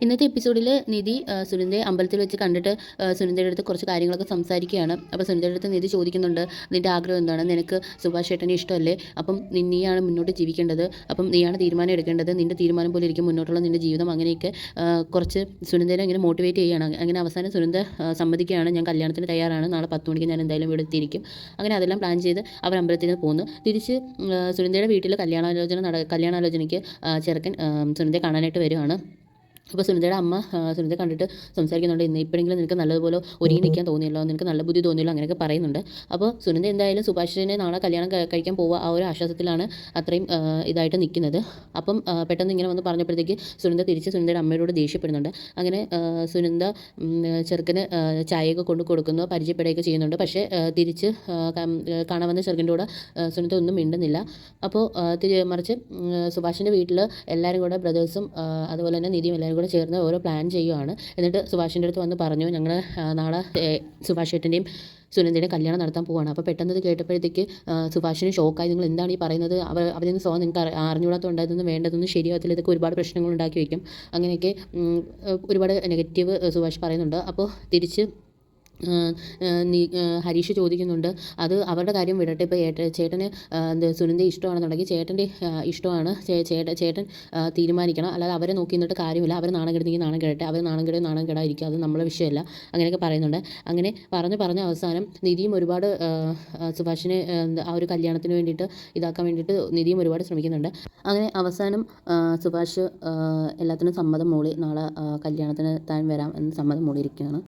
ഇന്നത്തെ എപ്പിസോഡിൽ നിധി സുനന്ദയെ അമ്പലത്തിൽ വെച്ച് കണ്ടിട്ട് സുനന്ദയുടെ അടുത്ത് കുറച്ച് കാര്യങ്ങളൊക്കെ സംസാരിക്കുകയാണ്. അപ്പോൾ സുനന്ദയുടെ അടുത്ത് നിധി ചോദിക്കുന്നുണ്ട്, നിൻ്റെ ആഗ്രഹം എന്താണ്? നിനക്ക് സുഭാഷ് ചേട്ടനെ ഇഷ്ടമല്ലേ? അപ്പം നീയാണ് മുന്നോട്ട് ജീവിക്കേണ്ടത്, അപ്പം നീയാണ് തീരുമാനം എടുക്കേണ്ടത്, നിൻ്റെ തീരുമാനം പോലെ ഇരിക്കും മുന്നോട്ടുള്ള നിൻ്റെ ജീവിതം. അങ്ങനെയൊക്കെ കുറച്ച് സുനന്ദനെ ഇങ്ങനെ മോട്ടിവേറ്റ് ചെയ്യുകയാണ്. അങ്ങനെ അവസാനം സുനന്ദ സമ്മതിക്കുകയാണ്, ഞാൻ കല്യാണത്തിന് തയ്യാറാണ്, നാളെ 10 മണിക്ക് ഞാൻ എന്തായാലും ഇവിടെ എത്തിയിരിക്കും. അങ്ങനെ അതെല്ലാം പ്ലാൻ ചെയ്ത് അവർ അമ്പലത്തിൽ നിന്ന് പോകുന്നു. തിരിച്ച് സുനന്ദയുടെ വീട്ടിൽ കല്യാണാലോചനയ്ക്ക് ചെറുക്കൻ സുനന്ദയെ കാണാനായിട്ട് വരുവാണ്. അപ്പോൾ സുനിതയുടെ അമ്മ സുനിത കണ്ടിട്ട് സംസാരിക്കുന്നുണ്ട്, ഇന്ന് ഇപ്പോഴെങ്കിലും നിനക്ക് നല്ലതുപോലെ ഒരുങ്ങി നിൽക്കാൻ തോന്നിയല്ലോ, നിനക്ക് നല്ല ബുദ്ധി തോന്നിയല്ലോ, അങ്ങനെയൊക്കെ പറയുന്നുണ്ട്. അപ്പോൾ സുനിത എന്തായാലും സുഭാഷിനെ നാളെ കല്യാണം കഴിക്കാൻ പോവുക, ആ ഒരു ആശ്വാസത്തിലാണ് അത്രയും ഇതായിട്ട് നിൽക്കുന്നത്. അപ്പം പെട്ടെന്ന് ഇങ്ങനെ വന്ന് പറഞ്ഞപ്പോഴത്തേക്ക് സുനിത തിരിച്ച് സുനിതയുടെ അമ്മയോട് ദേഷ്യപ്പെടുന്നുണ്ട്. അങ്ങനെ സുനിത ചെറുക്കന് ചായയൊക്കെ കൊണ്ട് കൊടുക്കുന്നു, പരിചയപ്പെടുകയൊക്കെ ചെയ്യുന്നുണ്ട്. പക്ഷേ തിരിച്ച് കാണാൻ വന്ന ചെറുക്കൻ്റെ കൂടെ സുനിത ഒന്നും മിണ്ടുന്നില്ല. അപ്പോൾ മറിച്ച് സുഭാഷിൻ്റെ വീട്ടിൽ എല്ലാവരും കൂടെ ബ്രദേഴ്സും അതുപോലെ തന്നെ നിധിയും എല്ലാവരും കൂടെ ചേർന്ന് ഓരോ പ്ലാൻ ചെയ്യുകയാണ്. എന്നിട്ട് സുഭാഷിൻ്റെ അടുത്ത് വന്ന് പറഞ്ഞു, ഞങ്ങൾ നാളെ സുഭാഷ് ഏട്ടൻ്റെയും സുനന്ദയുടെയും കല്യാണം നടത്താൻ പോവുകയാണ്. അപ്പോൾ പെട്ടെന്ന് ഇത് കേട്ടപ്പോഴത്തേക്ക് സുഭാഷിന് ഷോക്കായി. നിങ്ങൾ എന്താണ് ഈ പറയുന്നത്? അവരിൽ നിന്ന് നിങ്ങൾക്ക് അറിഞ്ഞുകൂടാത്തതുണ്ടായതൊന്നും വേണ്ടതൊന്നും ശരിയാവത്തില്ല, ഇതൊക്കെ ഒരുപാട് പ്രശ്നങ്ങൾ ഉണ്ടാക്കി വയ്ക്കും. അങ്ങനെയൊക്കെ ഒരുപാട് നെഗറ്റീവ് സുഭാഷ് പറയുന്നുണ്ട്. അപ്പോൾ തിരിച്ച് ഹരീഷ് ചോദിക്കുന്നുണ്ട്, അത് അവരുടെ കാര്യം വിടട്ടെ, ഇപ്പോൾ ചേട്ടന് സുനന്ദയെ ഇഷ്ടമാണെന്നുണ്ടെങ്കിൽ ചേട്ടൻ്റെ ഇഷ്ടമാണ്, ചേട്ടൻ തീരുമാനിക്കണം, അല്ലാതെ അവരെ നോക്കി നിന്നിട്ട് കാര്യമില്ല. അവർ നാണം കെടുന്നെങ്കിൽ നാണം കെടട്ടെ, അവർ നാണം കെടാതിരിക്കുക, അത് നമ്മളെ വിഷയമല്ല. അങ്ങനെയൊക്കെ പറയുന്നുണ്ട്. അങ്ങനെ പറഞ്ഞ അവസാനം നിധിയും ഒരുപാട് സുഭാഷിനെ ആ ഒരു കല്യാണത്തിന് വേണ്ടിയിട്ട് ഇതാക്കാൻ വേണ്ടിയിട്ട് നിധിയും ഒരുപാട് ശ്രമിക്കുന്നുണ്ട്. അങ്ങനെ അവസാനം സുഭാഷ് എല്ലാത്തിനും സമ്മതം മൂളി നാളെ കല്യാണത്തിന് താൻ വരാം എന്ന് സമ്മതം മൂളിയിരിക്കുകയാണ്.